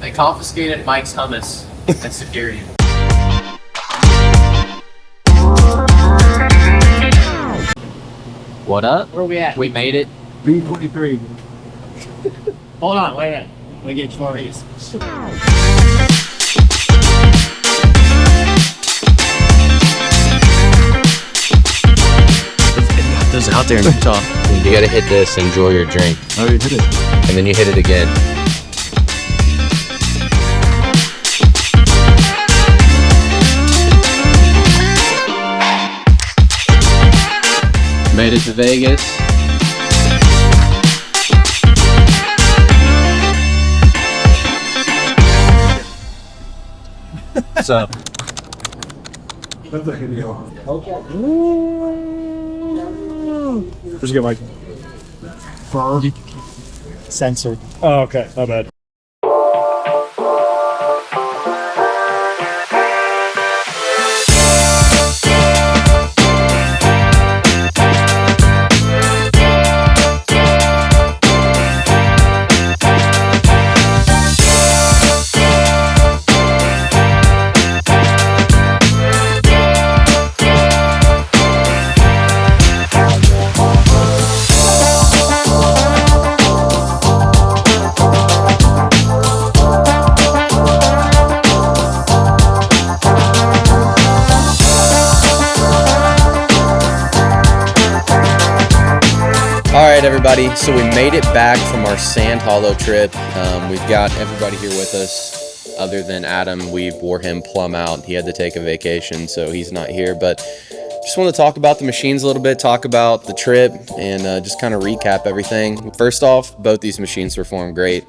They confiscated Mike's hummus and security. What up? Where are we at? We made it. B23. Hold on, wait a minute. Let me get stories. Those out there in Utah. You gotta hit this, enjoy your drink. Oh, you hit it. And then you hit it again. Made it to Vegas. What's up? That's a video. Okay. Where'd you get Mike? Fur. Censored. Oh, okay. My bad. Alright everybody, so we made it back from our Sand Hollow trip. We've got everybody here with us other than Adam. We wore him plumb out. He had to take a vacation, so he's not here. But just want to talk about the machines a little bit, talk about the trip, and just kind of recap everything. First off, both these machines perform great.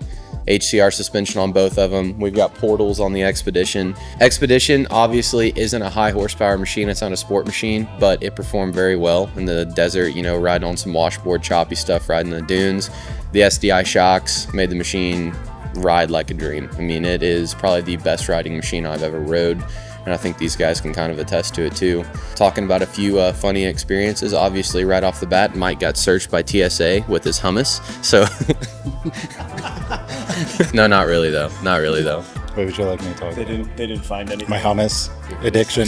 HCR suspension on both of them. We've got portals on the Expedition. Expedition obviously isn't a high horsepower machine. It's not a sport machine, but it performed very well in the desert, you know, riding on some washboard, choppy stuff, riding the dunes. The SDI shocks made the machine ride like a dream. I mean, it is probably the best riding machine I've ever rode. And I think these guys can kind of attest to it too. Talking about a few funny experiences, obviously right off the bat, Mike got searched by TSA with his hummus. So, no, not really though. Not really though. What would you like me to talk about? They didn't find anything. My hummus addiction.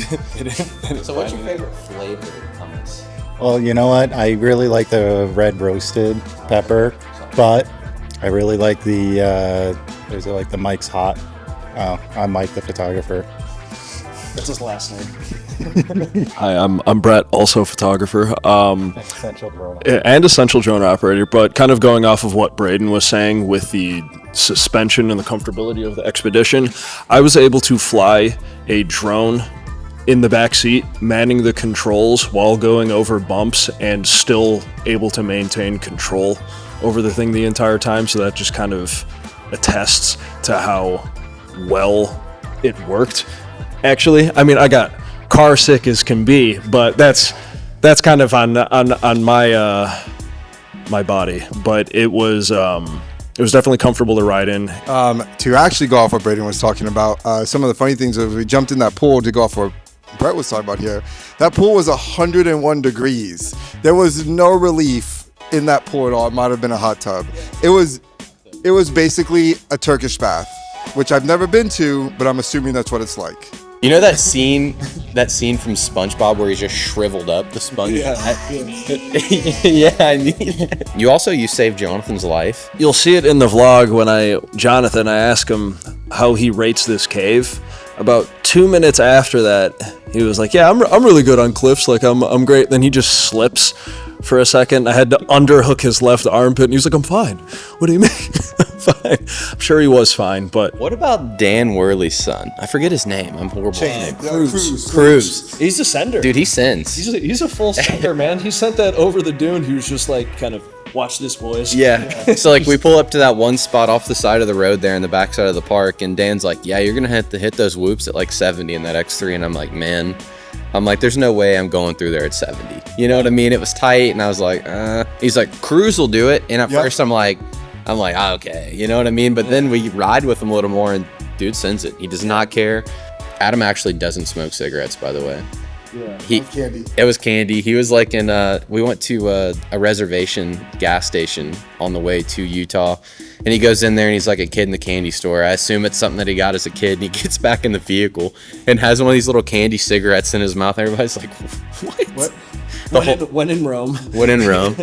So what's your favorite flavor of hummus? Well, you know what? I really like the red roasted pepper, but I really like the, is it like the Mike's Hot? Oh, I'm Mike, the photographer. That's his last name. Hi, I'm Brett, also photographer, Essential drone. and essential drone operator. But kind of going off of what Braden was saying with the suspension and the comfortability of the Expedition, I was able to fly a drone in the back seat, manning the controls while going over bumps, and still able to maintain control over the thing the entire time. So that just kind of attests to how well it worked. Actually, I mean, I got car sick as can be, but that's kind of on my my body. But it was definitely comfortable to ride in. To actually go off what Braden was talking about, some of the funny things is we jumped in that pool to go off what Brett was talking about here. That pool was 101 degrees. There was no relief in that pool at all. It might have been a hot tub. It was basically a Turkish bath, which I've never been to, but I'm assuming that's what it's like. You know that scene from SpongeBob where he's just shriveled up, the sponge? Yeah, I mean, you saved Jonathan's life. You'll see it in the vlog when I ask him how he rates this cave. About 2 minutes after that, he was like, "Yeah, I'm really good on cliffs. Like I'm great." Then he just slips for a second. I had to underhook his left armpit, and he was like, "I'm fine." What do you mean? I'm fine. I'm sure he was fine, but What about Dan Worley's son? I forget his name. I'm horrible. Cruz. he's a sender. Dude, he sends. He's a full sender, man. He sent that over the dune. He was just like, kind of, watch this, boys. Yeah. So like we pull up to that one spot off the side of the road there in the backside of the park, and Dan's like, "Yeah, you're gonna have to hit those whoops at like 70 in that X3," and I'm like, "Man." I'm like, there's no way I'm going through there at 70. You know what I mean? It was tight, and I was like, He's like, Cruz will do it. And at first I'm like, okay. You know what I mean? But then we ride with him a little more, and dude sends it. He does not care. Adam actually doesn't smoke cigarettes, by the way. Yeah. He, Candy. it was candy. He was like in we went to a reservation gas station on the way to Utah, and he goes in there and he's like a kid in the candy store. I assume it's something that he got as a kid, and he gets back in the vehicle and has one of these little candy cigarettes in his mouth. Everybody's like, what? When in Rome. When in Rome.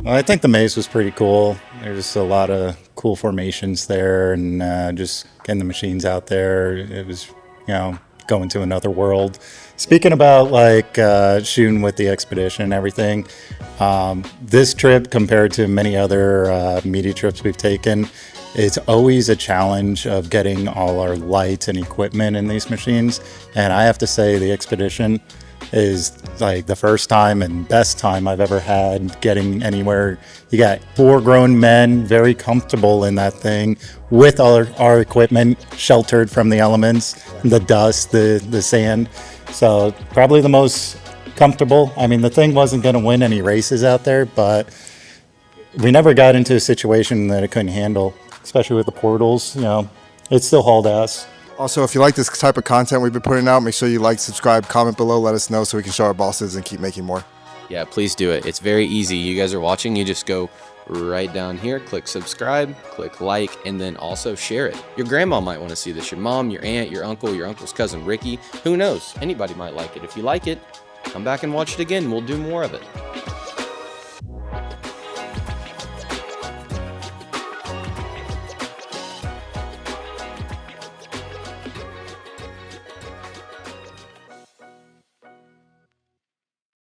Well, I think the maze was pretty cool. There's a lot of cool formations there, and just getting the machines out there. It was, going to another world. Speaking about like shooting with the expedition and everything, this trip compared to many other media trips we've taken, it's always a challenge of getting all our lights and equipment in these machines. And I have to say the expedition is like the first time and best time I've ever had getting anywhere. You got 4 grown men very comfortable in that thing with our equipment sheltered from the elements, the dust, the sand. So probably the most comfortable. I mean, the thing wasn't going to win any races out there, but we never got into a situation that it couldn't handle, especially with the portals. It still hauled ass. Also, if you like this type of content we've been putting out, make sure you like, subscribe, comment below, let us know so we can show our bosses and keep making more. Yeah, please do it. It's very easy. You guys are watching. You just go right down here, click subscribe, click like, and then also share it. Your grandma might want to see this. Your mom, your aunt, your uncle's cousin Ricky. Who knows? Anybody might like it. If you like it, come back and watch it again. We'll do more of it.